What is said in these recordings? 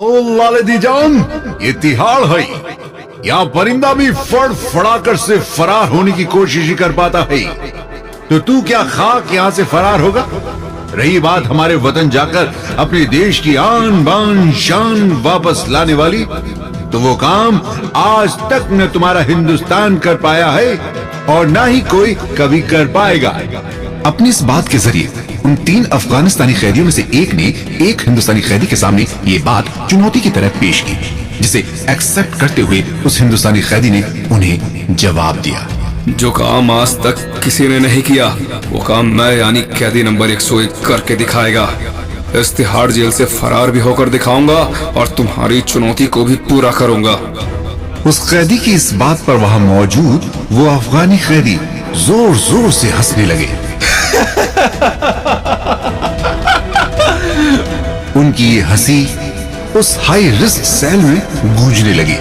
ओ लालदी जान, ये तिहाड़ है। यहाँ परिंदा भी फड़ाकर से फरार होने की कोशिश ही कर पाता है, तो तू क्या खाक यहाँ से फरार होगा? रही बात हमारे वतन जाकर अपने देश की आन बान शान वापस लाने वाली, तो वो काम आज तक न तुम्हारा हिंदुस्तान कर पाया है और ना ही कोई कभी कर पाएगा। अपनी इस बात के जरिए उन 3 अफगानिस्तानी कैदियों में से एक ने एक हिंदुस्तानी कैदी के सामने ये बात चुनौती की तरह पेश की, जिसे एक्सेप्ट करते हुए उस हिंदुस्तानी कैदी ने उन्हें जवाब दिया। जो काम आज तक किसी ने नहीं किया, वो काम मैं यानी कैदी नंबर 101 करके दिखाएगा। इस तिहाड़ जेल से फरार भी होकर दिखाऊंगा और तुम्हारी चुनौती को भी पूरा करूंगा। उस कैदी की इस बात पर वहां मौजूद वो अफगानी कैदी जोर जोर से हंसने लगे। उनकी ये हंसी उस हाई रिस्क सेल में गूंजने लगी,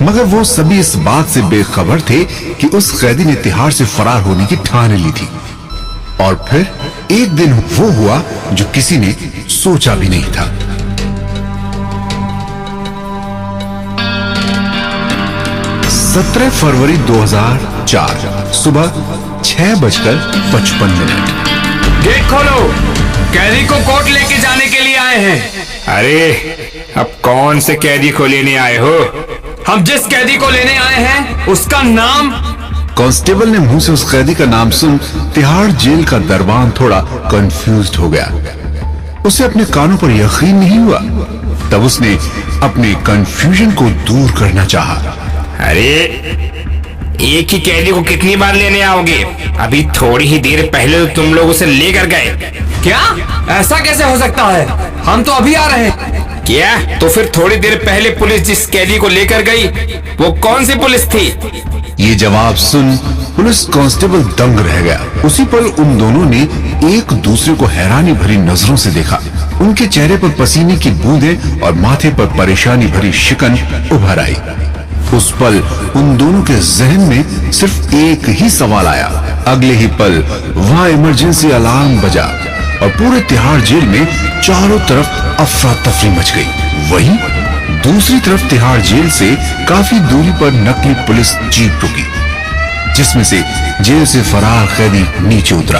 मगर वो सभी इस बात से बेखबर थे कि उस कैदी ने तिहाड़ से फरार होने की ठान ली थी। और फिर एक दिन वो हुआ जो किसी ने सोचा भी नहीं था। फरवरी 2004 सुबह 6:55। गेट खोलो, कैदी को कोर्ट लेके जाने के लिए आए हैं। अरे अब कौन से कैदी को लेने आए हो? हम जिस कैदी को लेने आए हैं उसका नाम। कांस्टेबल ने मुंह से उस कैदी का नाम सुन तिहाड़ जेल का दरबान थोड़ा कंफ्यूज्ड हो गया। उसे अपने कानों पर यकीन नहीं हुआ। तब उसने अपने कंफ्यूजन को दूर करना चाहा। अरे एक ही कैदी को कितनी बार लेने आओगे? अभी थोड़ी ही देर पहले तो तुम लोग उसे लेकर गए। क्या? ऐसा कैसे हो सकता है? हम तो अभी आ रहे हैं। क्या? तो फिर थोड़ी देर पहले पुलिस जिस कैदी को लेकर गई वो कौन सी पुलिस थी? ये जवाब सुन पुलिस कांस्टेबल दंग रह गया। उसी पल उन दोनों ने एक दूसरे को हैरानी भरी नजरों से देखा। उनके चेहरे पर पसीने की बूंदें और माथे पर परेशानी भरी शिकन उभर आई। उस पल उन दोनों के जहन में सिर्फ एक ही सवाल आया। अगले ही पल वहां इमरजेंसी अलार्म बजा और पूरे तिहाड़ जेल में चारों तरफ अफरा तफरी मच गई। वहीं दूसरी तरफ तिहाड़ जेल से काफी दूरी पर नकली पुलिस जीप रुकी, जिसमें से जेल से फरार कैदी नीचे उतरा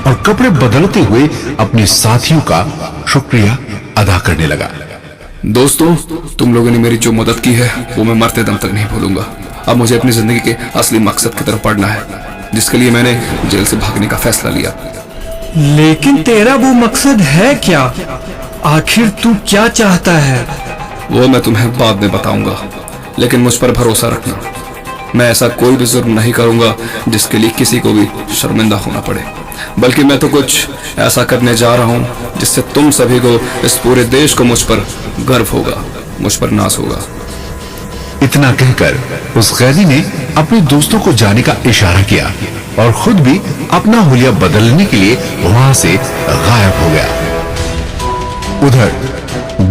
और कपड़े बदलते हुए अपने साथियों का शुक्रिया अदा करने लगा। दोस्तों, तुम लोगों ने मेरी जो मदद की है वो मैं मरते दम तक नहीं भूलूंगा। अब मुझे अपनी जिंदगी के असली मकसद की तरफ बढ़ना है, जिसके लिए मैंने जेल से भागने का फैसला लिया। लेकिन तेरा वो मकसद है क्या? आखिर तू क्या चाहता है? वो मैं तुम्हें बाद में बताऊंगा, लेकिन मुझ पर भरोसा रखना। मैं ऐसा कोई भी जुर्म नहीं करूंगा जिसके लिए किसी को भी शर्मिंदा होना पड़े, बल्कि मैं तो कुछ ऐसा करने जा रहा हूं जिससे तुम सभी को, इस पूरे देश को मुझ पर गर्व होगा, मुझ पर नाज होगा। इतना कहकर उस कैदी ने अपने दोस्तों को जाने का इशारा किया और खुद भी अपना हुलिया बदलने के लिए वहां से गायब हो गया। उधर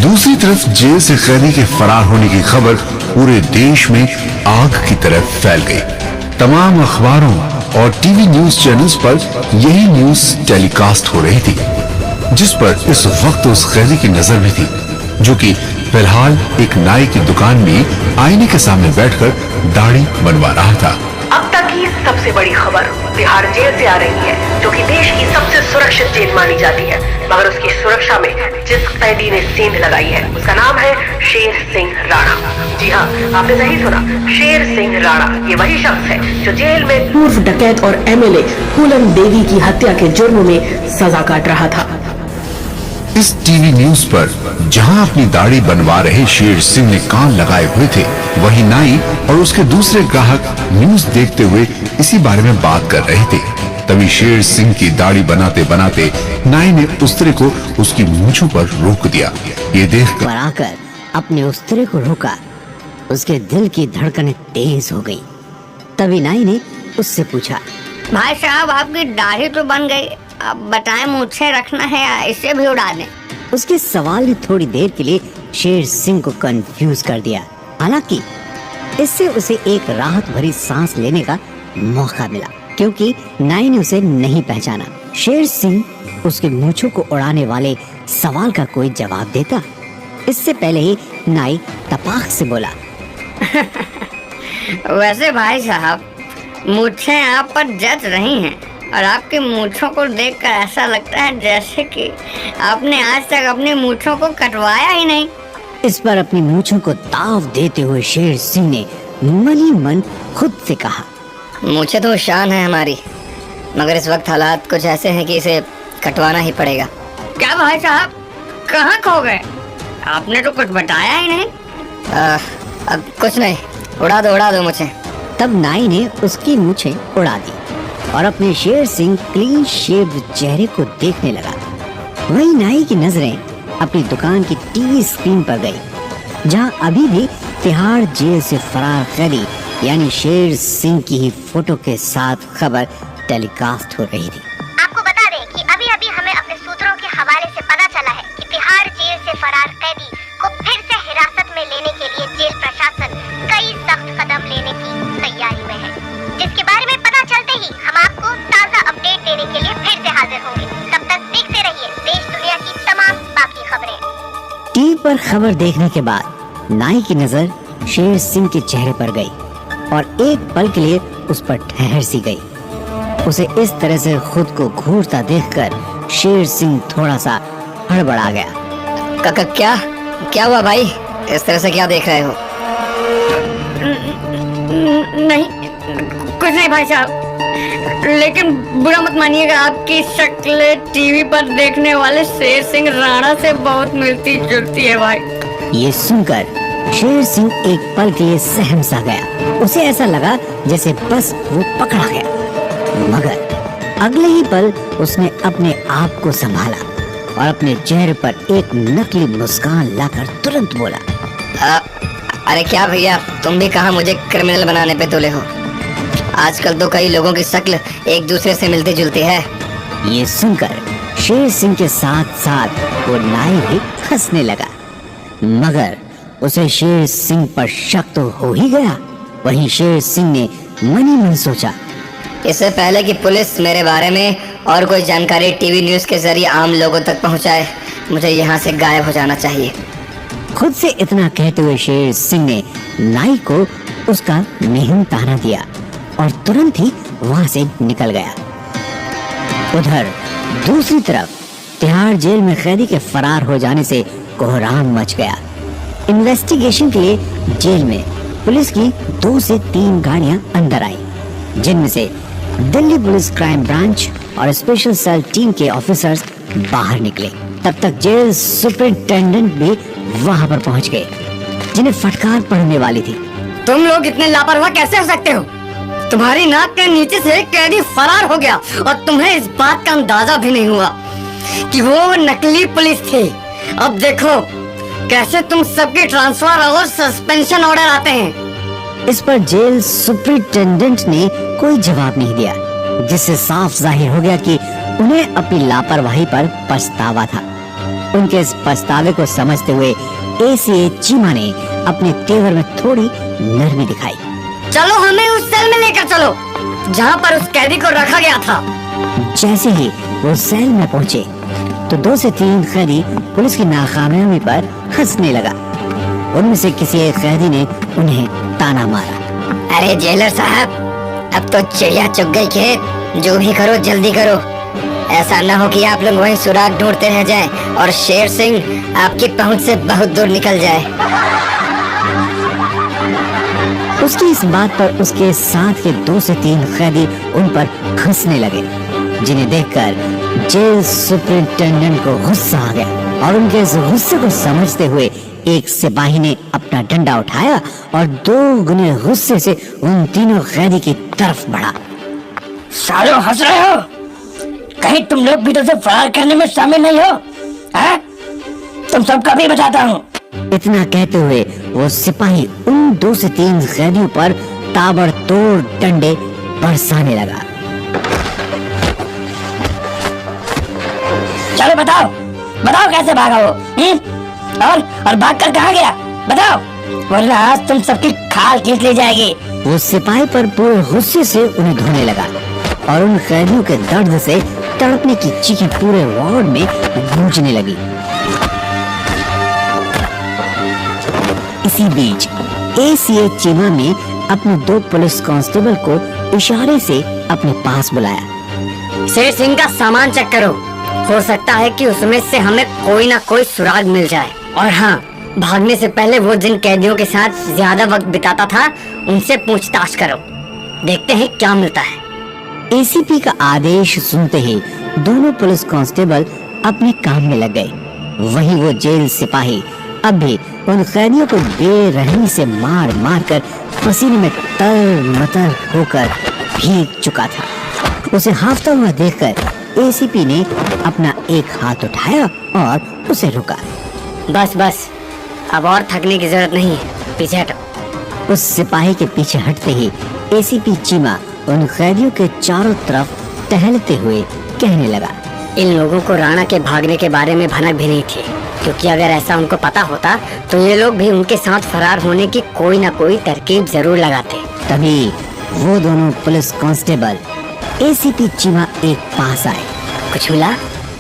दूसरी तरफ जेल से कैदी के फरार होने की खबर पूरे देश में आग की तरह फैल गई। तमाम अखबारों और टीवी न्यूज चैनल्स पर यही न्यूज टेलीकास्ट हो रही थी, जिस पर इस वक्त उस कैदी की नजर भी थी, जो कि फिलहाल एक नाई की दुकान में आईने के सामने बैठकर दाढ़ी बनवा रहा था। अब तक की सबसे बड़ी खबर तिहाड़ जेल से आ रही है, जो कि देश की सबसे सुरक्षित जेल मानी जाती है। मगर उसकी सुरक्षा में जिस कैदी ने सेंध लगाई है उसका नाम है शेर सिंह राणा। जी हाँ, आपने सही सुना, शेर सिंह राणा। ये वही शख्स है जो जेल में पूर्व डकैत और एमएलए फूलन देवी की हत्या के जुर्म में सजा काट रहा था। इस टीवी न्यूज पर जहां अपनी दाढ़ी बनवा रहे शेर सिंह ने कान लगाए हुए थे, वहीं नाई और उसके दूसरे ग्राहक न्यूज देखते हुए इसी बारे में बात कर रहे थे। तभी शेर सिंह की दाढ़ी बनाते बनाते नाई ने उस्तरे को उसकी मूंछों पर रोक दिया। ये देखकर आकर अपने उस्तरे को रोका, उसके दिल की धड़कनें तेज हो गई। तभी नाई ने उससे पूछा, भाई साहब आपकी दाढ़ी तो बन गई, अब बताएं मूछें रखना है या इसे भी उड़ा दें? उसके सवाल ने थोड़ी देर के लिए शेर सिंह को कंफ्यूज कर दिया। हालांकि इससे उसे एक राहत भरी सांस लेने का मौका मिला, क्योंकि नाई ने उसे नहीं पहचाना। शेर सिंह उसके मूंछों को उड़ाने वाले सवाल का कोई जवाब देता इससे पहले ही नाई तपाक से बोला, वैसे भाई साहब, मूछें आप पर जच रही हैं और आपकी मूछों को देखकर ऐसा लगता है जैसे कि आपने आज तक अपनी मूछों को कटवाया ही नहीं। इस पर अपनी मूछों को ताव देते हुए शेर सिंह ने मन ही मन खुद से कहा, मूछें तो शान है हमारी, मगर इस वक्त हालात कुछ ऐसे हैं कि इसे कटवाना ही पड़ेगा। क्या भाई साहब, कहाँ खो गए? आपने तो कुछ बताया ही नहीं। अब कुछ नहीं, उड़ा दो मुझे। तब नाई ने उसकी मूछें उड़ा दी और अपने शेर सिंह क्लीन शेव चेहरे को देखने लगा। वही नाई की नजरें अपनी दुकान की टीवी स्क्रीन पर गई, जहां अभी भी तिहाड़ जेल से फरार कैदी यानी शेर सिंह की ही फोटो के साथ खबर टेलीकास्ट हो रही थी। आपको बता दें कि अभी हमें अपने सूत्रों के हवाले से पता चला है कि तिहाड़ जेल से फरार कैदी को फिर से हिरासत में लेने के लिए जेल प्रशासन कई सख्त कदम लेने की तैयारी में है, जिसके बारे में पता चलते ही हम आपको ताज़ा अपडेट देने के लिए फिर से हाजिर होंगे। तब तक देखते रहिए देश दुनिया की तमाम बाकी खबरें। टीवी पर खबर देखने के बाद नाई की नजर शेर सिंह के चेहरे पर गई और एक पल के लिए उस पर ठहर सी गई। उसे इस तरह से खुद को घूरता देखकर शेर सिंह थोड़ा सा हड़बड़ा गया। क्या हुआ भाई? इस तरह से क्या देख रहे हो? नहीं, कुछ नहीं भाई साहब, लेकिन बुरा मत मानिएगा, आपकी शक्ल टीवी पर देखने वाले शेर सिंह राणा से बहुत मिलती जुलती है भाई। ये सुनकर शेर सिंह एक पल के लिए सहम सा गया। उसे ऐसा लगा जैसे बस वो पकड़ा गया, मगर अगले ही पल उसने अपने आप को संभाला और अपने चेहरे पर एक नकली मुस्कान लाकर तुरंत बोला, अरे क्या भैया, तुम भी कहाँ मुझे क्रिमिनल बनाने पे तुले हो? आजकल तो कई लोगों की शक्ल एक दूसरे से मिलती जुलती है। ये सुनकर शेर सिंह के साथ साथ वो नाई भी हंसने लगा, मगर उसे शेर सिंह पर शक तो हो ही गया। वहीं शेर सिंह ने मन ही मन सोचा, इससे पहले कि पुलिस मेरे बारे में और कोई जानकारी टीवी न्यूज़ के जरिए आम लोगों तक पहुंचाए, मुझे यहाँ से गायब हो जाना चाहिए। खुद से इतना कहते हुए शेर सिंह ने नाई को उसका मेहूं ताना दिया और तुरंत ही वहां से निकल गया। उधर दूसरी तरफ तिहाड़ जेल में कैदी के फरार हो जाने से कोहराम मच गया। इन्वेस्टिगेशन के लिए जेल में पुलिस की 2 से 3 गाड़ियां अंदर आई, जिनमें से दिल्ली पुलिस क्राइम ब्रांच और स्पेशल सेल टीम के ऑफिसर्स बाहर निकले। तब तक जेल सुपरिटेंडेंट भी वहां पर पहुंच गए, जिन्हें फटकार पड़ने वाली थी। तुम लोग इतने लापरवाह कैसे हो सकते हो? तुम्हारी नाक के नीचे से एक कैदी फरार हो गया और तुम्हें इस बात का अंदाजा भी नहीं हुआ कि वो नकली पुलिस थी। अब देखो कैसे तुम सबके ट्रांसफर और सस्पेंशन ऑर्डर आते हैं। इस पर जेल सुपरिटेंडेंट ने कोई जवाब नहीं दिया, जिससे साफ जाहिर हो गया कि उन्हें अपनी लापरवाही पर पछतावा था। उनके इस पछतावे को समझते हुए एसीए चीमा ने अपने तेवर में थोड़ी नरमी दिखाई। चलो हमें उस सेल में लेकर चलो जहाँ पर उस कैदी को रखा गया था। जैसे ही वो सेल में पहुँचे तो 2 से 3 कैदी पुलिस की नाकामयाबी पर हंसने लगा। उनमें से किसी एक कैदी ने उन्हें ताना मारा, अरे जेलर साहब, अब तो चिड़िया चुग गई खेत, जो भी करो जल्दी करो, ऐसा न हो कि आप लोग वहीं सुराग ढूंढते रह जाएं और शेर सिंह आपकी पहुंच से बहुत दूर निकल जाए। उसकी इस बात पर उसके साथ के 2 से 3 कैदी उन पर हंसने लगे, जिन्हें देखकर जेल सुपरिटेंडेंट को गुस्सा आ गया और उनके इस गुस्से को समझते हुए एक सिपाही ने अपना डंडा उठाया और 2 गुने गुस्से से उन तीनों कैदी की तरफ बढ़ा। सालों हंस रहे हो? कहीं तुम लोग भी तो से फरार करने में शामिल नहीं हो? हैं? तुम सबका भी बताता हूँ। इतना कहते हुए वो सिपाही उन 2 से 3 कैदियों पर ताबड़तोड़ डंडे बरसाने लगा। चलो बताओ कैसे भागा वो? और भागकर कहाँ गया? बताओ, वरना आज तुम सबकी खाल खींच ली जाएगी। वो सिपाही पर पूरे गुस्से से उन्हें धोने लगा और उन कैदियों के दर्द से तड़पने की चीखें पूरे वार्ड में गूंजने लगी। इसी बीच एसीए चीमा ने अपने 2 पुलिस कांस्टेबल को इशारे से अपने पास बुलाया। शेर सिंह का सामान चेक करो, हो सकता है कि उसमें से हमें कोई ना कोई सुराग मिल जाए। और हाँ, भागने से पहले वो जिन कैदियों के साथ ज्यादा वक्त बिताता था उनसे पूछताछ करो, देखते हैं क्या मिलता है। एसीपी का आदेश सुनते ही दोनों पुलिस कांस्टेबल अपने काम में लग गए। वहीं वो जेल सिपाही अब भी उन कैदियों को बेरहमी से मार मार कर पसीने में तर-मतर होकर भीग चुका था। उसे हाफता हुआ देखकर एसीपी ने अपना एक हाथ उठाया और उसे रुका। बस बस, अब और थकने की जरूरत नहीं है, पीछे हटो। उस सिपाही के पीछे हटते ही एसीपी चीमा उन कैदियों के चारों तरफ टहलते हुए कहने लगा, इन लोगों को राणा के भागने के बारे में भनक भी नहीं थी, क्योंकि अगर ऐसा उनको पता होता तो ये लोग भी उनके साथ फरार होने की कोई ना कोई तरकीब जरूर लगाते। तभी वो दोनों पुलिस कांस्टेबल एसीपी चीमा एक पास आए। कुछ मिला?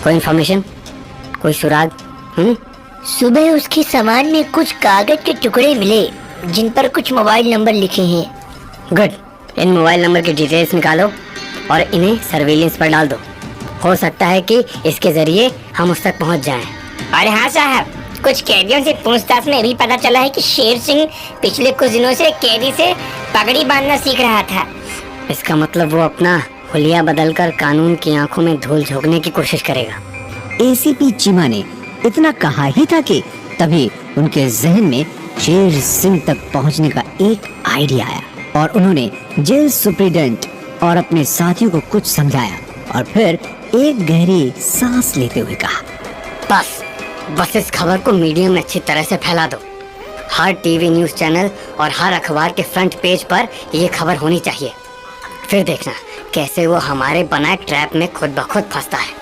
कोई इन्फॉर्मेशन, कोई सुराग? सुबह उसके सामान में कुछ कागज के टुकड़े मिले जिन पर कुछ मोबाइल नंबर लिखे हैं। गुड, इन मोबाइल नंबर की डिटेल्स निकालो और इन्हें सर्विलेंस पर डाल दो। हो सकता है कि इसके जरिए हम उस तक पहुंच जाएं। और हाँ साहब, कुछ कैदियों से पूछताछ में भी पता चला है कि शेर सिंह पिछले कुछ दिनों से कैदी से पगड़ी बांधना सीख रहा था। इसका मतलब वो अपना हुलिया बदलकर कानून की आंखों में धूल झोंकने की कोशिश करेगा। एसीपी चीमा ने इतना कहा ही था कि तभी उनके जहन में शेर सिंह तक पहुंचने का एक आइडिया आया और उन्होंने जेल सुप्रिटेंडेंट और अपने साथियों को कुछ समझाया और फिर एक गहरी सांस लेते हुए कहा, बस इस खबर को मीडिया में अच्छी तरह से फैला दो। हर टीवी न्यूज़ चैनल और हर अखबार के फ्रंट पेज पर ये खबर होनी चाहिए। फिर देखना कैसे वो हमारे बनाए ट्रैप में खुद ब खुद फंसता है।